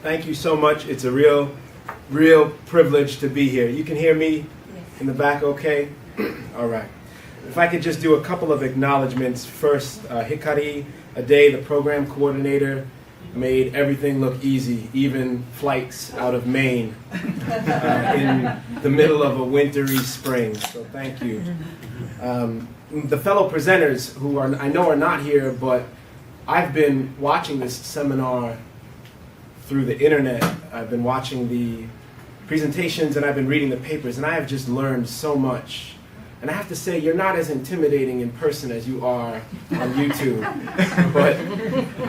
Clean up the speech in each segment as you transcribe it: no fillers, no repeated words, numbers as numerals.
Thank you so much. It's a real privilege to be here. You can hear me in the back okay? All right. If I could just do a couple of acknowledgments. First, Hikari Ade, the program coordinator, made everything look easy, even flights out of Maine in the middle of a wintry spring. So thank you. The fellow presenters who I know are not here, but I've been watching this seminar through the internet. I've been watching the presentations and I've been reading the papers, and I have just learned so much. And I have to say, you're not as intimidating in person as you are on YouTube. But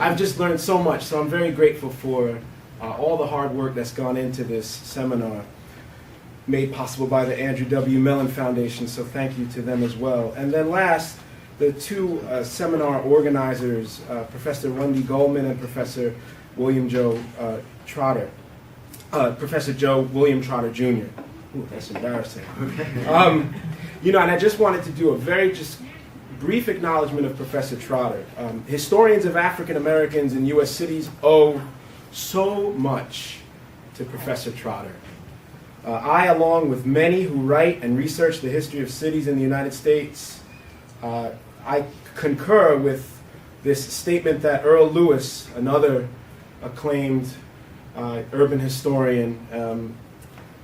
I've just learned so much, so I'm very grateful for all the hard work that's gone into this seminar, made possible by the Andrew W. Mellon Foundation, so thank you to them as well. And then last, the two seminar organizers, Professor Wendy Goldman and Professor William Joe Trotter. Professor Joe William Trotter Jr. Ooh, that's embarrassing. And I just wanted to do a very just brief acknowledgement of Professor Trotter. Historians of African Americans in U.S. cities owe so much to Professor Trotter. I, along with many who write and research the history of cities in the United States, I concur with this statement that Earl Lewis, another acclaimed urban historian,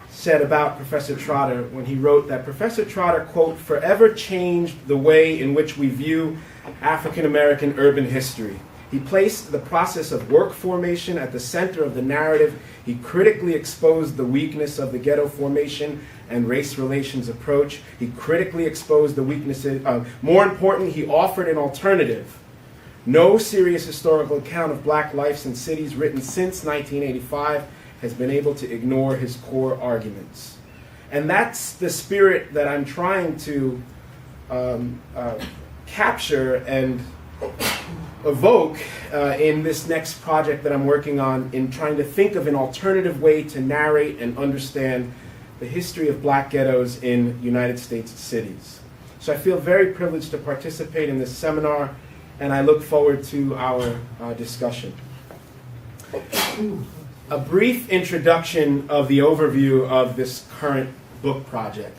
said about Professor Trotter when he wrote that Professor Trotter, quote, forever changed the way in which we view African American urban history. He placed the process of work formation at the center of the narrative. He critically exposed the weakness of the ghetto formation and race relations approach. He critically exposed the weaknesses. More important, he offered an alternative. No serious historical account of black lives in cities written since 1985 has been able to ignore his core arguments. And that's the spirit that I'm trying to capture and evoke in this next project that I'm working on, in trying to think of an alternative way to narrate and understand the history of black ghettos in United States cities. So I feel very privileged to participate in this seminar, and I look forward to our discussion. A brief introduction of the overview of this current book project.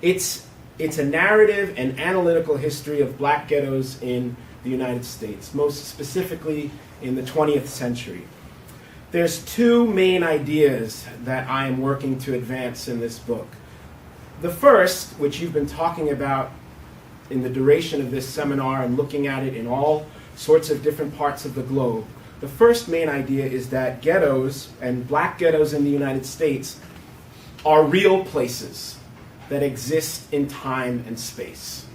It's a narrative and analytical history of black ghettos in the United States, most specifically in the 20th century. There's two main ideas that I am working to advance in this book. The first, which you've been talking about in the duration of this seminar and looking at it in all sorts of different parts of the globe, the first main idea is that ghettos and black ghettos in the United States are real places that exist in time and space.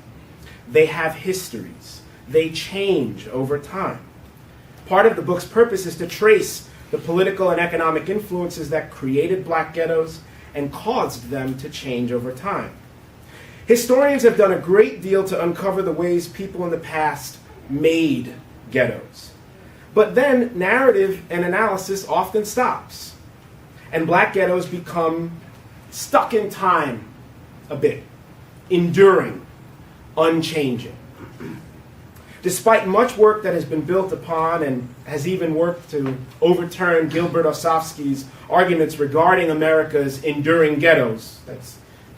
They have histories. They change over time. Part of the book's purpose is to trace the political and economic influences that created black ghettos and caused them to change over time. Historians have done a great deal to uncover the ways people in the past made ghettos. But then narrative and analysis often stops, and black ghettos become stuck in time a bit, enduring, unchanging. Despite much work that has been built upon and has even worked to overturn Gilbert Ossowski's arguments regarding America's enduring ghettos, that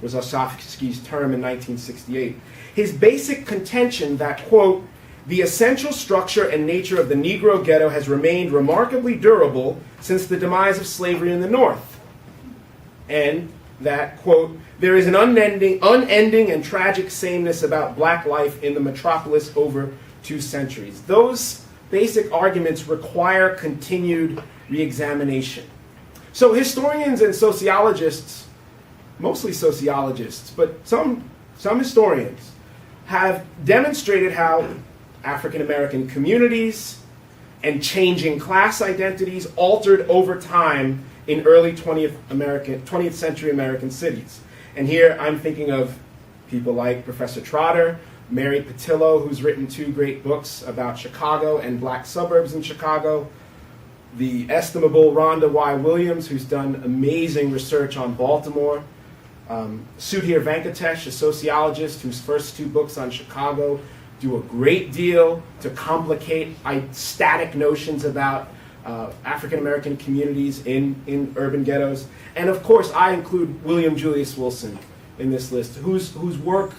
was Ossowski's term in 1968, his basic contention that, quote, the essential structure and nature of the Negro ghetto has remained remarkably durable since the demise of slavery in the North. And that, quote, there is an unending and tragic sameness about black life in the metropolis over 2 centuries. Those basic arguments require continued reexamination. So historians and sociologists, mostly sociologists, but some historians, have demonstrated how African American communities and changing class identities altered over time in early 20th century American cities. And here I'm thinking of people like Professor Trotter, Mary Patillo, who's written 2 great books about Chicago and black suburbs in Chicago, the estimable Rhonda Y. Williams, who's done amazing research on Baltimore, Sudhir Venkatesh, a sociologist whose first 2 books on Chicago do a great deal to complicate static notions about African American communities in urban ghettos. And of course, I include William Julius Wilson in this list, whose work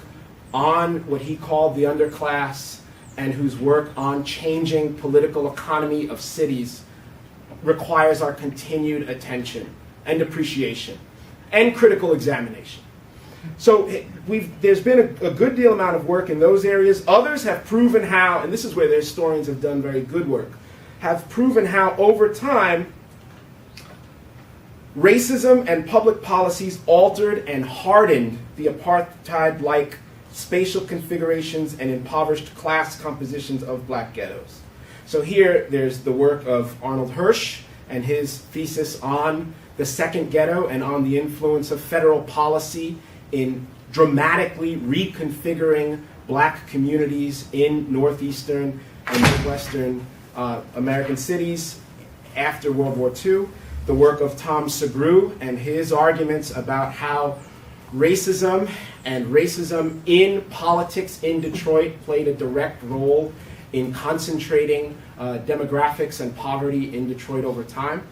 on what he called the underclass and whose work on changing political economy of cities requires our continued attention and appreciation and critical examination. So there's been a good deal amount of work in those areas. Others have proven how, and this is where the historians have done very good work, have proven how over time racism and public policies altered and hardened the apartheid-like spatial configurations and impoverished class compositions of black ghettos. So here there's the work of Arnold Hirsch and his thesis on the second ghetto and on the influence of federal policy in dramatically reconfiguring black communities in northeastern and midwestern American cities after World War II. The work of Tom Segru and his arguments about how racism and racism in politics in Detroit played a direct role in concentrating demographics and poverty in Detroit over time.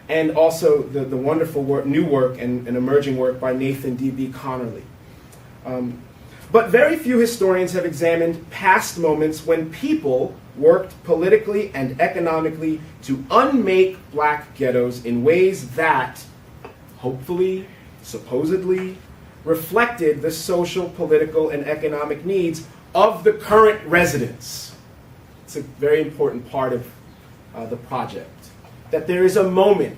And also the wonderful work, new work and emerging work by Nathan D.B. Connerly. But very few historians have examined past moments when people worked politically and economically to unmake black ghettos in ways that, hopefully, supposedly, reflected the social, political, and economic needs of the current residents. It's a very important part of the project. That there is a moment,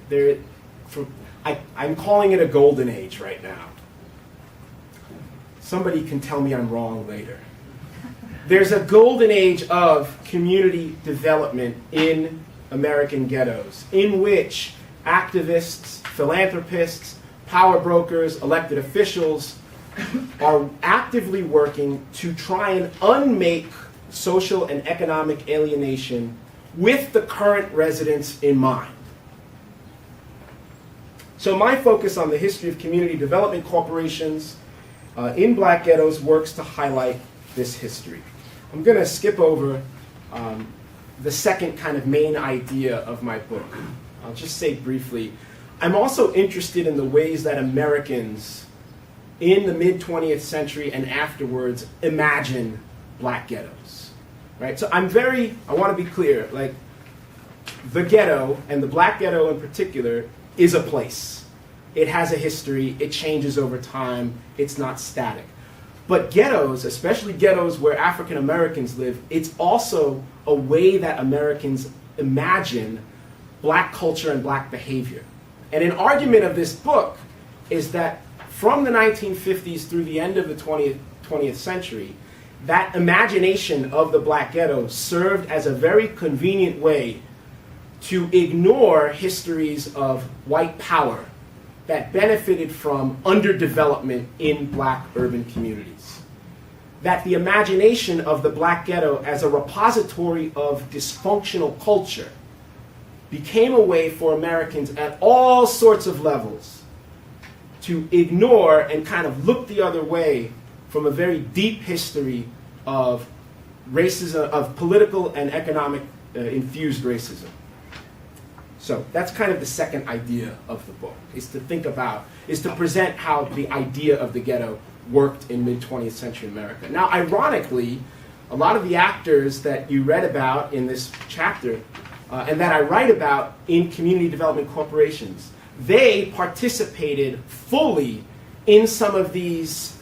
I'm calling it a golden age right now. Somebody can tell me I'm wrong later. There's a golden age of community development in American ghettos, in which activists, philanthropists, power brokers, elected officials are actively working to try and unmake social and economic alienation with the current residents in mind. So my focus on the history of community development corporations in black ghettos works to highlight this history. I'm going to skip over the second kind of main idea of my book. I'll just say briefly, I'm also interested in the ways that Americans in the mid-20th century and afterwards imagine black ghettos. Right? So I want to be clear, like the ghetto, and the black ghetto in particular, is a place. It has a history, it changes over time, it's not static. But ghettos, especially ghettos where African Americans live, it's also a way that Americans imagine black culture and black behavior. And an argument of this book is that from the 1950s through the end of the 20th century, that imagination of the black ghetto served as a very convenient way to ignore histories of white power that benefited from underdevelopment in black urban communities. That the imagination of the black ghetto as a repository of dysfunctional culture became a way for Americans at all sorts of levels to ignore and kind of look the other way from a very deep history of racism, of political and economic infused racism. So that's kind of the second idea of the book, is to present how the idea of the ghetto worked in mid-20th century America. Now, ironically, a lot of the actors that you read about in this chapter and that I write about in community development corporations, they participated fully in some of these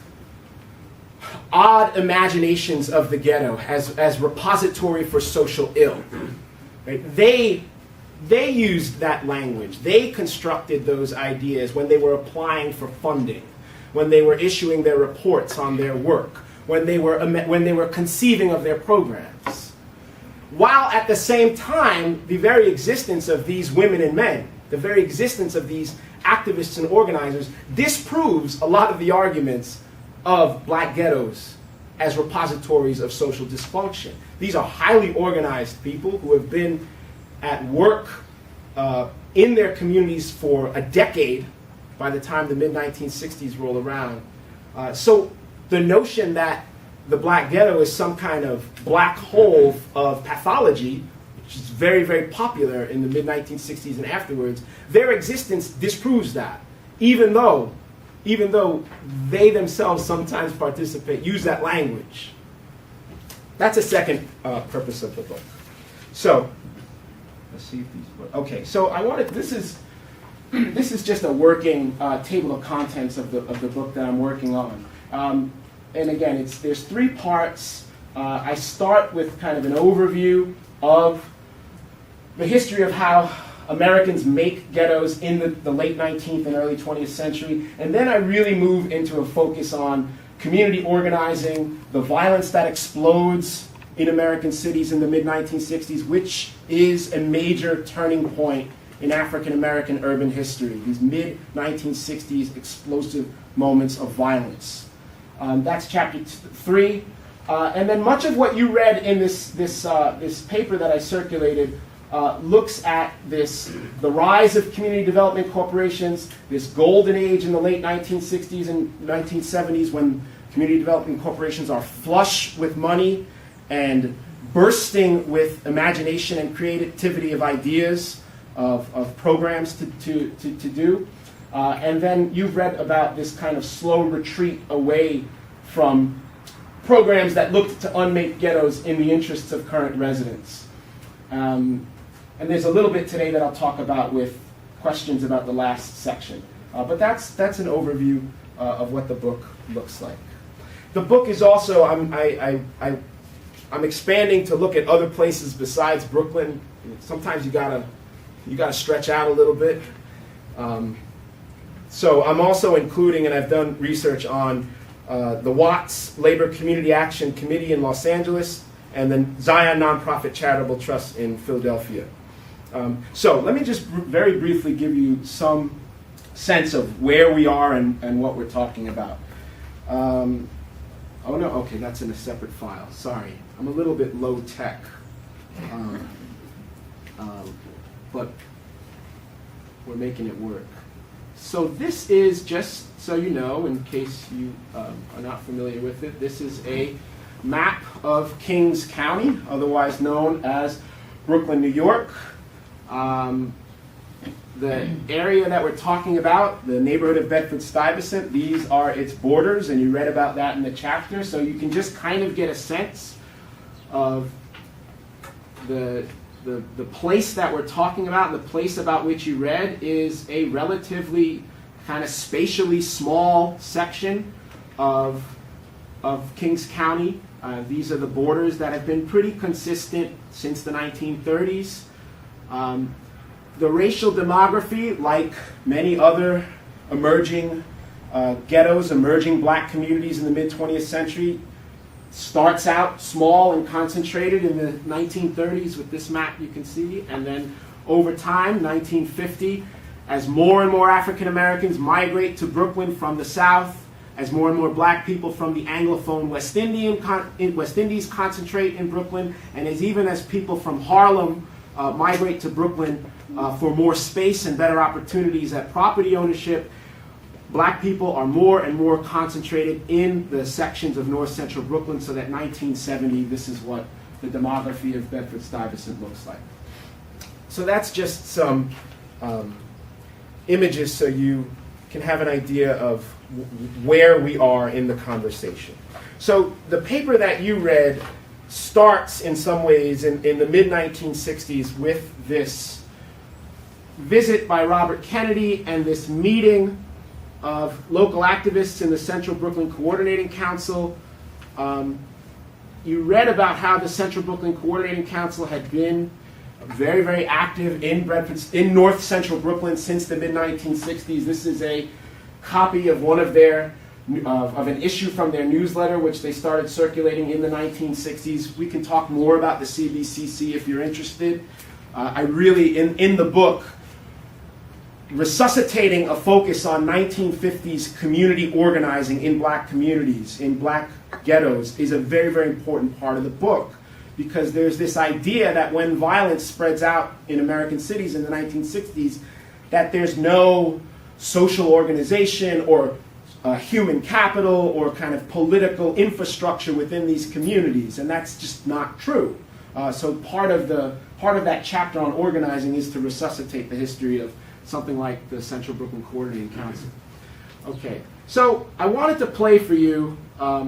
odd imaginations of the ghetto as repository for social ill. Right? They used that language. They constructed those ideas when they were applying for funding, when they were issuing their reports on their work, when they were conceiving of their programs. While at the same time, the very existence of these women and men, the very existence of these activists and organizers disproves a lot of the arguments of black ghettos as repositories of social dysfunction. These are highly organized people who have been at work in their communities for a decade by the time the mid-1960s roll around. So the notion that the black ghetto is some kind of black hole of pathology which is very, very popular in the mid-1960s and afterwards, their existence disproves that, even though they themselves sometimes use that language. That's a second purpose of the book. So, let's see if these work. Okay, so this is just a working table of contents of the book that I'm working on. And again, there's 3 parts. I start with kind of an overview of the history of how Americans make ghettos in the late 19th and early 20th century, and then I really move into a focus on community organizing, the violence that explodes in American cities in the mid-1960s, which is a major turning point in African American urban history, these mid-1960s explosive moments of violence. That's chapter 3. And then much of what you read in this paper that I circulated looks at the rise of community development corporations, this golden age in the late 1960s and 1970s when community development corporations are flush with money and bursting with imagination and creativity of ideas, of programs to do. And then you've read about this kind of slow retreat away from programs that looked to unmake ghettos in the interests of current residents. And there's a little bit today that I'll talk about with questions about the last section. But that's an overview of what the book looks like. The book is also, I'm expanding to look at other places besides Brooklyn. Sometimes you gotta stretch out a little bit. So I'm also including, and I've done research on the Watts Labor Community Action Committee in Los Angeles and the Zion Nonprofit Charitable Trust in Philadelphia. So let me just very briefly give you some sense of where we are and what we're talking about. Oh no, okay, that's in a separate file. Sorry, I'm a little bit low tech. But we're making it work. So this is, just so you know, in case you are not familiar with it, this is a map of Kings County, otherwise known as Brooklyn, New York. The area that we're talking about, the neighborhood of Bedford-Stuyvesant, these are its borders, and you read about that in the chapter, so you can just kind of get a sense of the place that we're talking about. The place about which you read is a relatively kind of spatially small section of Kings County. These are the borders that have been pretty consistent since the 1930s. The racial demography, like many other emerging ghettos, emerging black communities in the mid-20th century, starts out small and concentrated in the 1930s with this map you can see, and then over time, 1950, as more and more African Americans migrate to Brooklyn from the South, as more and more black people from the Anglophone West Indies concentrate in Brooklyn, and as people from Harlem migrate to Brooklyn for more space and better opportunities at property ownership, black people are more and more concentrated in the sections of north central Brooklyn, so that 1970, this is what the demography of Bedford-Stuyvesant looks like. So that's just some images so you can have an idea of where we are in the conversation. So the paper that you read starts in some ways in the mid-1960s with this visit by Robert Kennedy and this meeting of local activists in the Central Brooklyn Coordinating Council. You read about how the Central Brooklyn Coordinating Council had been very, very active in North Central Brooklyn since the mid-1960s. This is a copy of one of an issue from their newsletter, which they started circulating in the 1960s. We can talk more about the CBCC if you're interested. I really, in the book, resuscitating a focus on 1950s community organizing in black communities, in black ghettos, is a very, very important part of the book, because there's this idea that when violence spreads out in American cities in the 1960s, that there's no social organization or human capital or kind of political infrastructure within these communities, and that's just not true. So part of that chapter on organizing is to resuscitate the history of something like the Central Brooklyn Coordinating Council. Okay, so I wanted to play for you. What are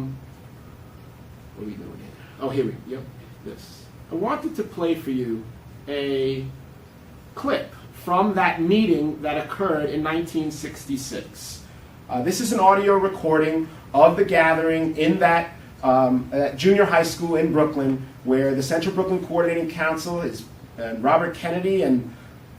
we doing here? Oh, here we go. Yep, this. I wanted to play for you a clip from that meeting that occurred in 1966. This is an audio recording of the gathering in that junior high school in Brooklyn, where the Central Brooklyn Coordinating Council is Robert Kennedy and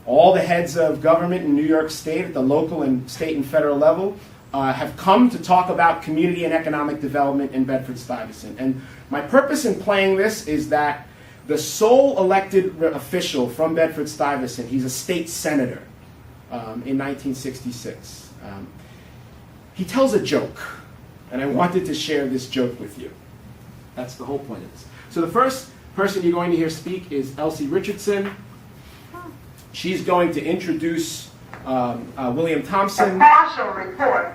all the heads of government in New York State at the local and state and federal level have come to talk about community and economic development in Bedford-Stuyvesant. And my purpose in playing this is that the sole elected official from Bedford-Stuyvesant, he's a state senator in 1966. He tells a joke, and I wanted to share this joke with you. That's the whole point of this. So the first person you're going to hear speak is Elsie Richardson. She's going to introduce William Thompson. A partial report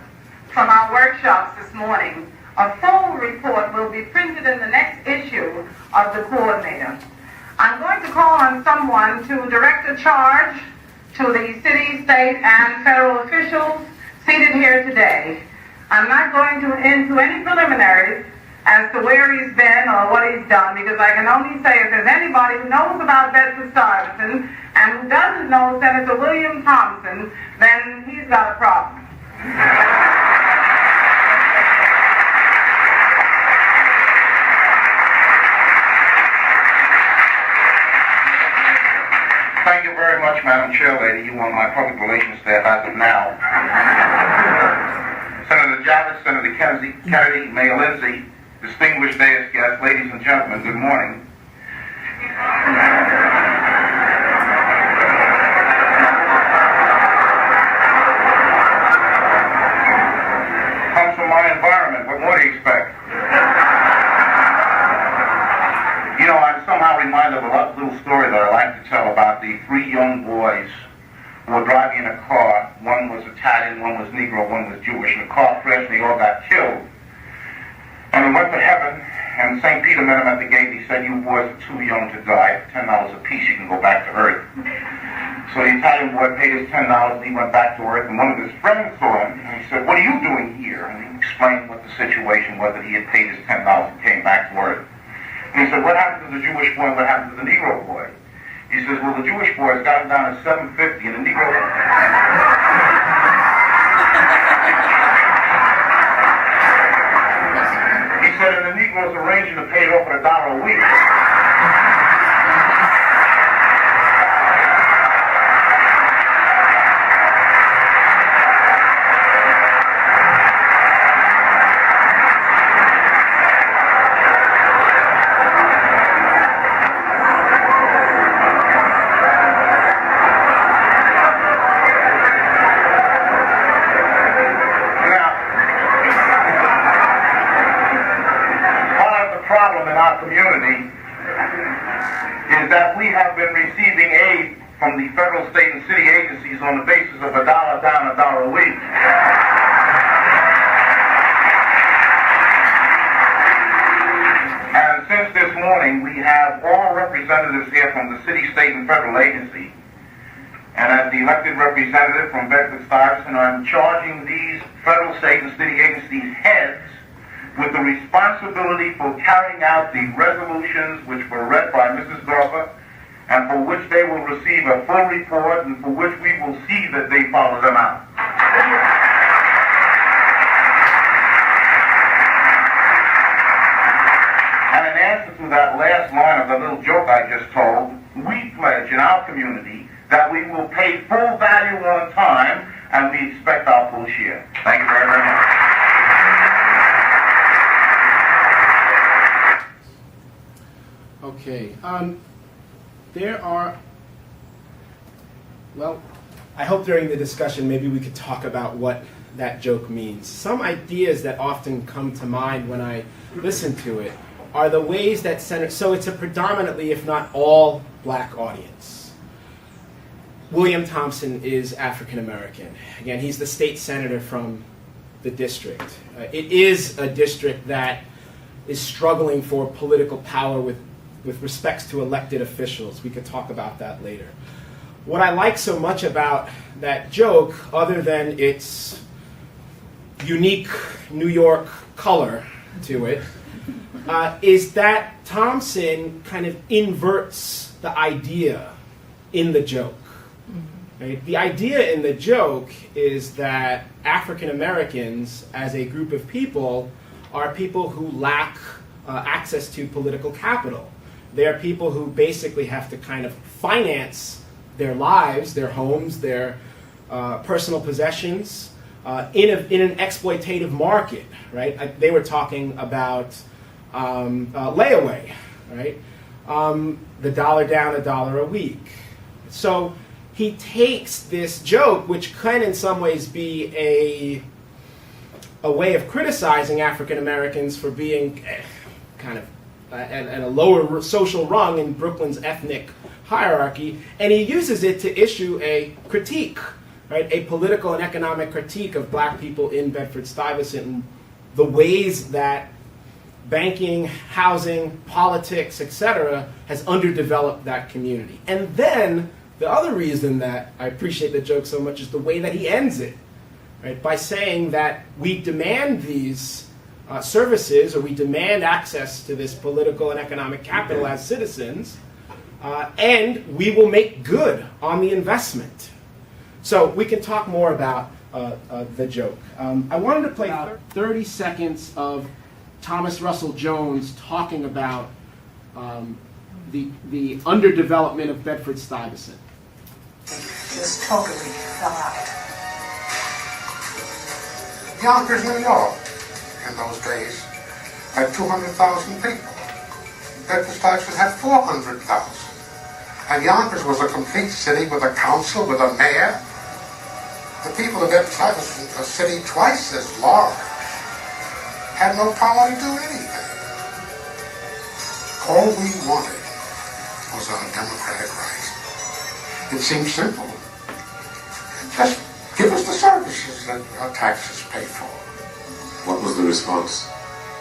from our workshops this morning. A full report will be printed in the next issue of the Coordinator. I'm going to call on someone to direct a charge to the city, state, and federal officials seated here today. I'm not going to into any preliminaries as to where he's been or what he's done, because I can only say if there's anybody who knows about Bedford-Stuyvesant and who doesn't know Senator William Thompson, then he's got a problem. Thank you very much, Madam Chairlady. You are my public relations staff as of now. Senator Jarvis, Senator Kennedy, Mayor Lindsay, distinguished dais guests, ladies and gentlemen, good morning. Comes from my environment. What more do you expect? You know, I'm somehow reminded of a little story that I like to tell about the three young boys who were driving in a car. One was Italian, one was Negro, one was Jewish. And the car crashed and they all got killed. And they went to heaven, and St. Peter met them at the gate. He said, "You boys are too young to die. For $10 apiece, you can go back to Earth." So the Italian boy paid his $10 and he went back to Earth. And one of his friends saw him and he said, "What are you doing here?" And he explained what the situation was, that he had paid his $10 and came back to Earth. And he said, "What happened to the Jewish boy and what happened to the Negro boy?" He says, "Well, the Jewish boy has gotten down to 750 and the Negro..." He said, "And the Negroes arranging to pay it off at $1 a week." Community is that we have been receiving aid from the federal, state, and city agencies on the basis of $1 down, $1 a week. And since this morning, we have all representatives here from the city, state, and federal agency. And as the elected representative from Bedford-Stuyvesant, I'm charging these federal, state, and city agencies' heads with the responsibility for carrying out the resolutions which were read by Mrs. Dorfer, and for which they will receive a full report, and for which we will see that they follow them out. And in answer to that last line of the little joke I just told, we pledge in our community that we will pay full value on time, and we expect our full share. Thank you very, very much. Okay, there are, well, I hope during the discussion maybe we could talk about what that joke means. Some ideas that often come to mind when I listen to it are the ways that so it's a predominantly, if not all, black audience. William Thompson is African American. Again, he's the state senator from the district. It is a district that is struggling for political power with with respects to elected officials. We could talk about that later. What I like so much about that joke, other than its unique New York color to it, is that Thompson kind of inverts the idea in the joke. Right? The idea in the joke is that African Americans, as a group of people, are people who lack access to political capital. They are people who basically have to kind of finance their lives, their homes, their personal possessions in an exploitative market. Right? They were talking about layaway, right? The dollar down, a dollar a week. So he takes this joke, which can in some ways be a way of criticizing African Americans for being kind of at a lower social rung in Brooklyn's ethnic hierarchy, and he uses it to issue a critique, right? A political and economic critique of black people in Bedford-Stuyvesant and the ways that banking, housing, politics, etc., has underdeveloped that community. And then the other reason that I appreciate the joke so much is the way that he ends it, right? By saying that we demand these services, or we demand access to this political and economic capital as citizens, and we will make good on the investment. So we can talk more about the joke. I wanted to play 30 seconds of Thomas Russell Jones talking about the underdevelopment of Bedford-Stuyvesant. Just totally fell out. Yonkers, New York, in those days, had 200,000 people. Bedford-Stuyvesant had 400,000. And Yonkers was a complete city with a council, with a mayor. The people of Bedford-Stuyvesant, a city twice as large, had no power to do anything. All we wanted was our democratic right. It seemed simple. Just give us the services that our taxes pay for. What was the response?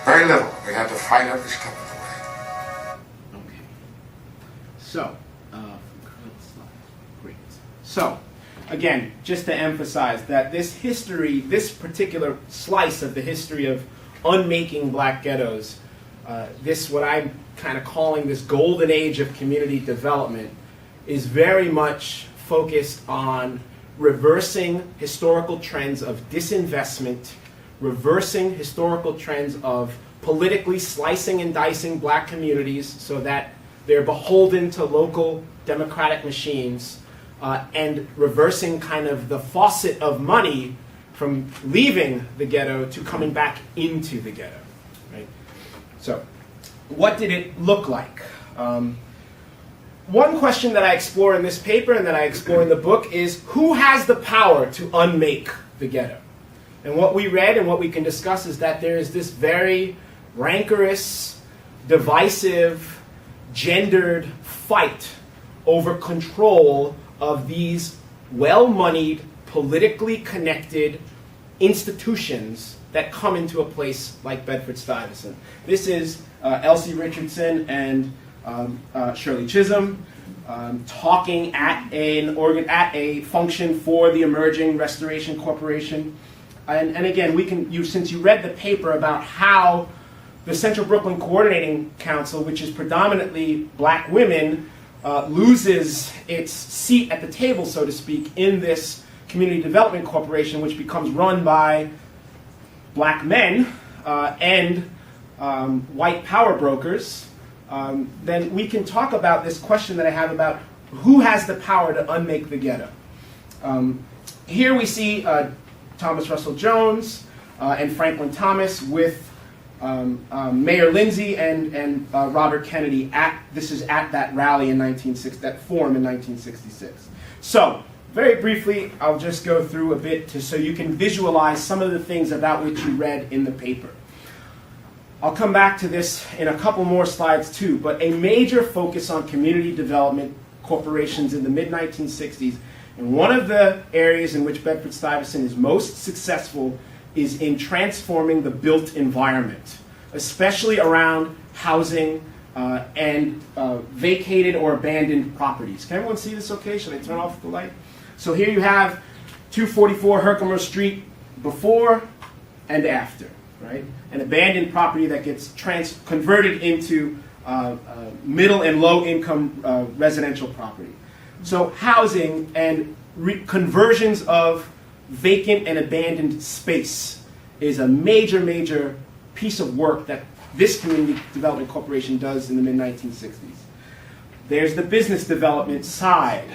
Very little. We had to fight every step of the way. Okay. So, great. So, again, just to emphasize that this history, this particular slice of the history of unmaking black ghettos, this what I'm kind of calling this golden age of community development, is very much focused on reversing historical trends of disinvestment, reversing historical trends of politically slicing and dicing black communities so that they're beholden to local democratic machines, and reversing kind of the faucet of money from leaving the ghetto to coming back into the ghetto. Right? So, what did it look like? One question that I explore in this paper and that I explore in the book is, who has the power to unmake the ghetto? And what we read and what we can discuss is that there is this very rancorous, divisive, gendered fight over control of these well-moneyed, politically connected institutions that come into a place like Bedford-Stuyvesant. This is Elsie Richardson and Shirley Chisholm talking at a function for the emerging Restoration Corporation. And again, since you read the paper about how the Central Brooklyn Coordinating Council, which is predominantly black women, loses its seat at the table, so to speak, in this Community Development Corporation, which becomes run by black men and white power brokers, then we can talk about this question that I have about who has the power to unmake the ghetto. Here we see Thomas Russell Jones and Franklin Thomas with Mayor Lindsay and Robert Kennedy this is at that rally in that forum in 1966. So, very briefly, I'll just go through a bit so you can visualize some of the things about which you read in the paper. I'll come back to this in a couple more slides too, but a major focus on community development corporations in the mid-1960s, and one of the areas in which Bedford-Stuyvesant is most successful is in transforming the built environment, especially around housing, and vacated or abandoned properties. Can everyone see this okay? Should I turn off the light? So here you have 244 Herkimer Street before and after, right? An abandoned property that gets converted into middle and low income residential property. So housing and conversions of vacant and abandoned space is a major, major piece of work that this Community Development Corporation does in the mid-1960s. There's the business development side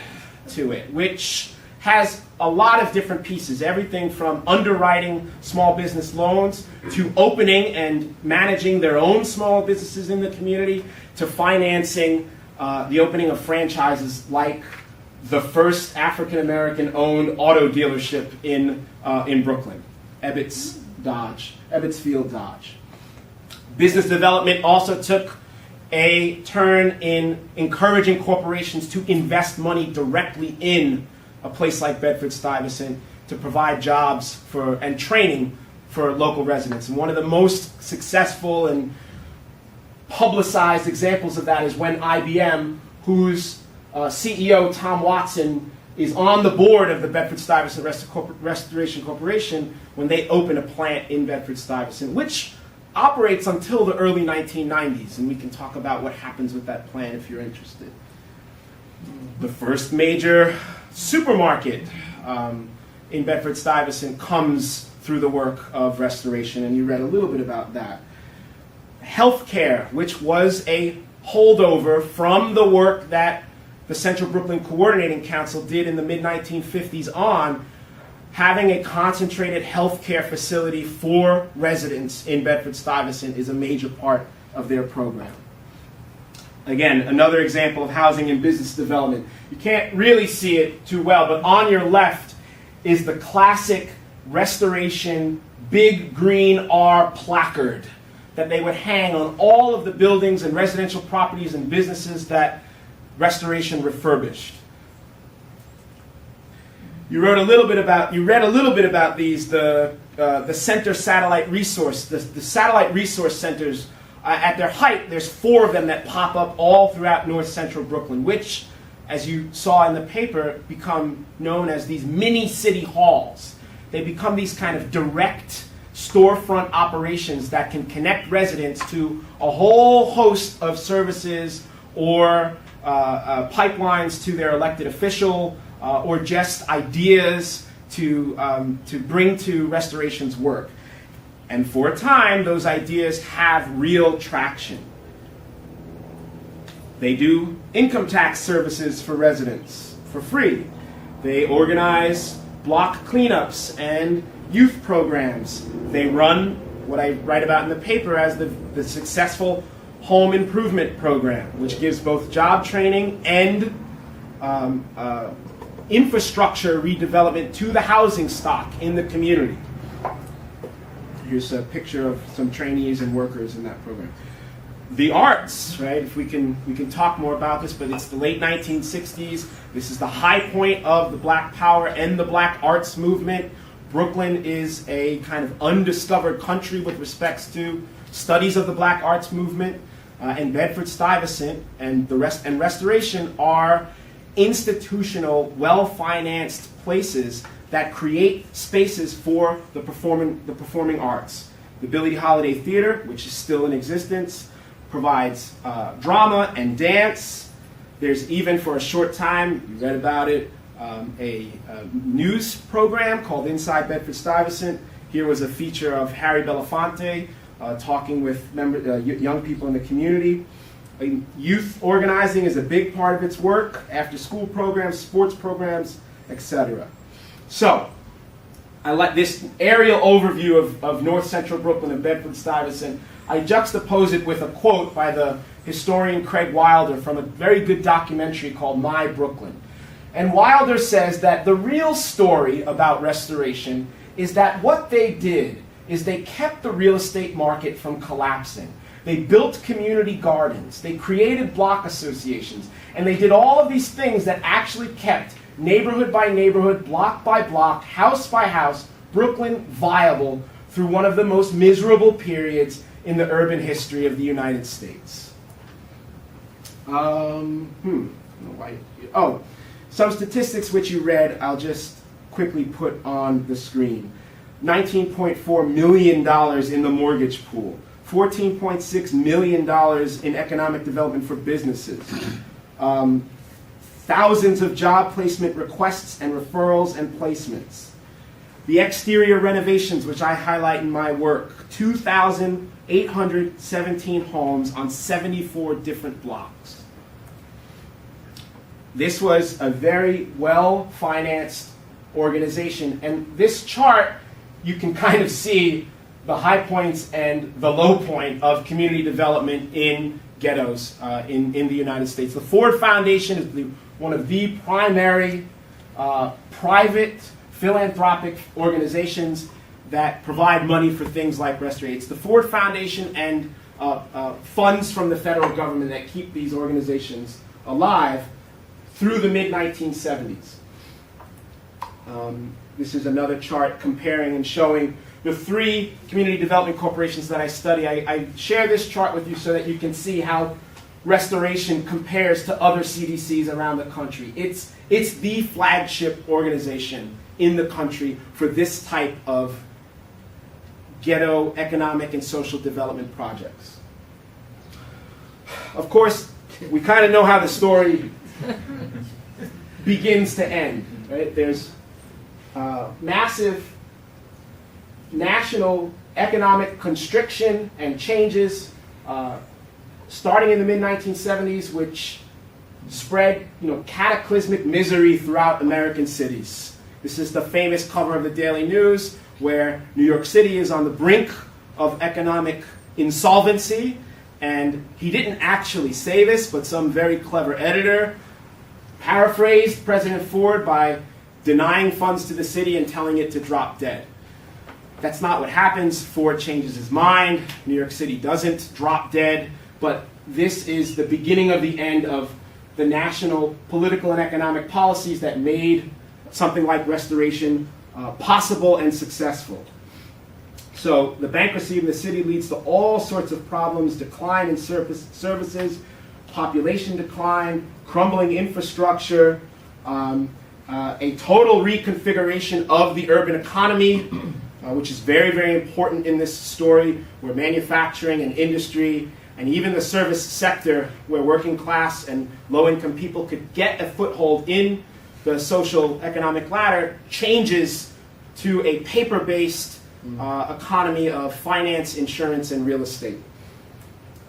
to it, which has a lot of different pieces, everything from underwriting small business loans to opening and managing their own small businesses in the community to financing the opening of franchises like the first African-American owned auto dealership in Brooklyn, Ebbetsfield Dodge. Business development also took a turn in encouraging corporations to invest money directly in a place like Bedford-Stuyvesant to provide jobs and training for local residents. And one of the most successful and publicized examples of that is when IBM, whose CEO, Tom Watson, is on the board of the Bedford-Stuyvesant Restoration Corporation, when they open a plant in Bedford-Stuyvesant, which operates until the early 1990s, and we can talk about what happens with that plant if you're interested. The first major supermarket in Bedford-Stuyvesant comes through the work of restoration, and you read a little bit about that. Healthcare, which was a holdover from the work that the Central Brooklyn Coordinating Council did in the mid-1950s on, having a concentrated healthcare facility for residents in Bedford-Stuyvesant is a major part of their program. Again, another example of housing and business development. You can't really see it too well, but on your left is the classic restoration big green R placard that they would hang on all of the buildings and residential properties and businesses that restoration refurbished. You read a little bit about these, the center satellite resource, the satellite resource centers. At their height, there's 4 of them that pop up all throughout north central Brooklyn, which, as you saw in the paper, become known as these mini city halls. They become these kind of direct storefront operations that can connect residents to a whole host of services or pipelines to their elected official, or just ideas to bring to restoration's work. And for a time, those ideas have real traction. They do income tax services for residents for free. They organize block cleanups and youth programs. They run what I write about in the paper as the successful home improvement program, which gives both job training and infrastructure redevelopment to the housing stock in the community. Here's a picture of some trainees and workers in that program. The arts, right? If we can talk more about this, but it's the late 1960s. This is the high point of the Black Power and the Black Arts movement. Brooklyn is a kind of undiscovered country with respects to studies of the Black Arts movement, and Bedford-Stuyvesant and Restoration are institutional, well-financed places that create spaces for the performing arts. The Billie Holiday Theater, which is still in existence, provides drama and dance. There's even, for a short time, you read about it, a news program called Inside Bedford-Stuyvesant. Here was a feature of Harry Belafonte talking with young people in the community. Youth organizing is a big part of its work, after-school programs, sports programs, etc. So, I like this aerial overview of North Central Brooklyn and Bedford-Stuyvesant. I juxtapose it with a quote by the historian Craig Wilder from a very good documentary called My Brooklyn. And Wilder says that the real story about restoration is that what they did is they kept the real estate market from collapsing. They built community gardens, they created block associations, and they did all of these things that actually kept neighborhood by neighborhood, block by block, house by house, Brooklyn viable through one of the most miserable periods in the urban history of the United States. Oh, some statistics which you read, I'll just quickly put on the screen. $19.4 million in the mortgage pool. $14.6 million in economic development for businesses. Thousands of job placement requests and referrals and placements. The exterior renovations, which I highlight in my work, 2,817 homes on 74 different blocks. This was a very well-financed organization, and this chart, you can kind of see the high points and the low point of community development in ghettos in the United States. The Ford Foundation is one of the primary private philanthropic organizations that provide money for things like restoration. It's the Ford Foundation and funds from the federal government that keep these organizations alive through the mid-1970s. This is another chart comparing and showing the three community development corporations that I study. I share this chart with you so that you can see how restoration compares to other CDCs around the country. It's the flagship organization in the country for this type of ghetto economic and social development projects. Of course, we kind of know how the story begins to end. Right? There's massive national economic constriction and changes starting in the mid-1970s, which spread cataclysmic misery throughout American cities. This is the famous cover of the Daily News, where New York City is on the brink of economic insolvency, and he didn't actually say this, but some very clever editor paraphrased President Ford by denying funds to the city and telling it to drop dead. That's not what happens. Ford changes his mind. New York City doesn't drop dead. But this is the beginning of the end of the national political and economic policies that made something like restoration possible and successful. So the bankruptcy of the city leads to all sorts of problems: decline in services, population decline, crumbling infrastructure, a total reconfiguration of the urban economy, which is very, very important in this story, where manufacturing and industry and even the service sector, where working class and low-income people could get a foothold in the social economic ladder, changes to a paper-based economy of finance, insurance, and real estate.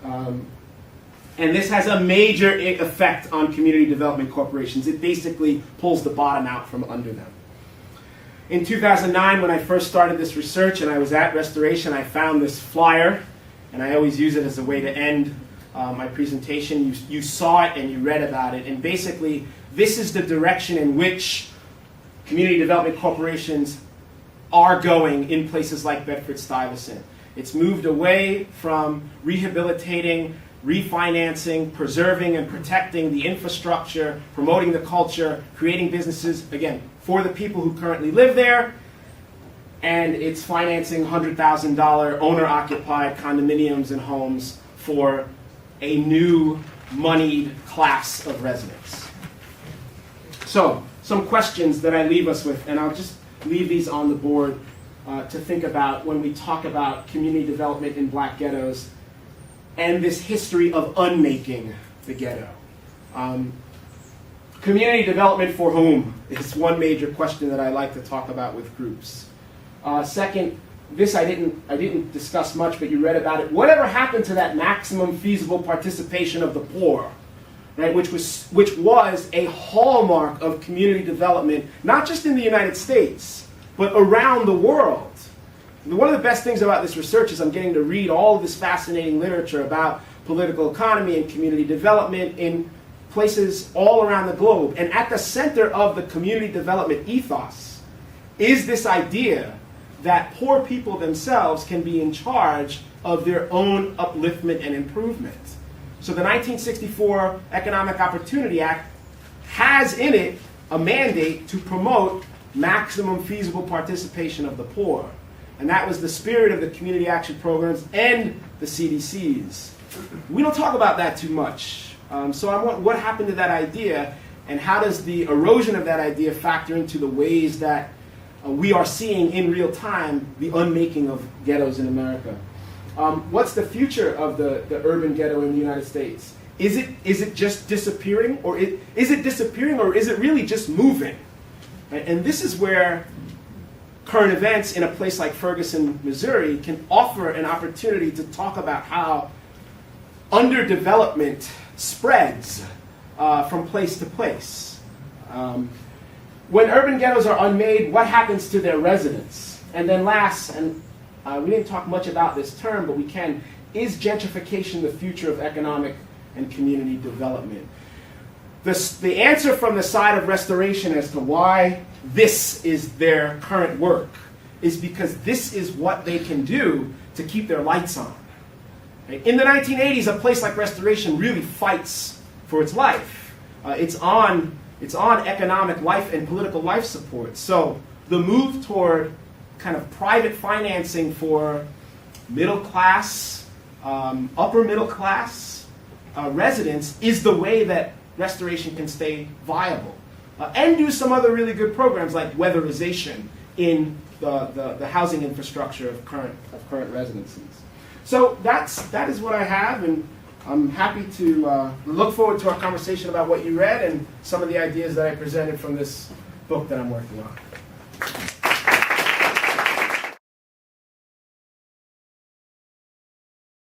And this has a major effect on community development corporations. It basically pulls the bottom out from under them. In 2009, when I first started this research and I was at Restoration, I found this flyer, and I always use it as a way to end my presentation. You saw it and you read about it, and basically this is the direction in which community development corporations are going in places like Bedford-Stuyvesant. It's moved away from rehabilitating, refinancing, preserving and protecting the infrastructure, promoting the culture, creating businesses, again, for the people who currently live there, and it's financing $100,000 owner-occupied condominiums and homes for a new moneyed class of residents. So, some questions that I leave us with, and I'll just leave these on the board to think about when we talk about community development in black ghettos and this history of unmaking the ghetto. Community development for whom is one major question that I like to talk about with groups. Second, this I didn't discuss much, but you read about it. Whatever happened to that maximum feasible participation of the poor, right? Which was a hallmark of community development, not just in the United States, but around the world. One of the best things about this research is I'm getting to read all of this fascinating literature about political economy and community development in places all around the globe. And at the center of the community development ethos is this idea that poor people themselves can be in charge of their own upliftment and improvement. So the 1964 Economic Opportunity Act has in it a mandate to promote maximum feasible participation of the poor. And that was the spirit of the community action programs and the CDCs. We don't talk about that too much. So I want, what happened to that idea, and how does the erosion of that idea factor into the ways that we are seeing in real time the unmaking of ghettos in America? What's the future of the urban ghetto in the United States? Is it just disappearing, or is it really just moving? And this is where current events in a place like Ferguson, Missouri, can offer an opportunity to talk about how underdevelopment spreads from place to place. When urban ghettos are unmade, what happens to their residents? And then last, and we didn't talk much about this term, but we can, is gentrification the future of economic and community development? The answer from the side of restoration as to why this is their current work is because this is what they can do to keep their lights on. In the 1980s, a place like Restoration really fights for its life. It's on economic life and political life support. So the move toward kind of private financing for middle class, upper middle class residents is the way that Restoration can stay viable. And do some other really good programs like weatherization in the housing infrastructure of current residencies. So that is what I have, and I'm happy to look forward to our conversation about what you read and some of the ideas that I presented from this book that I'm working on.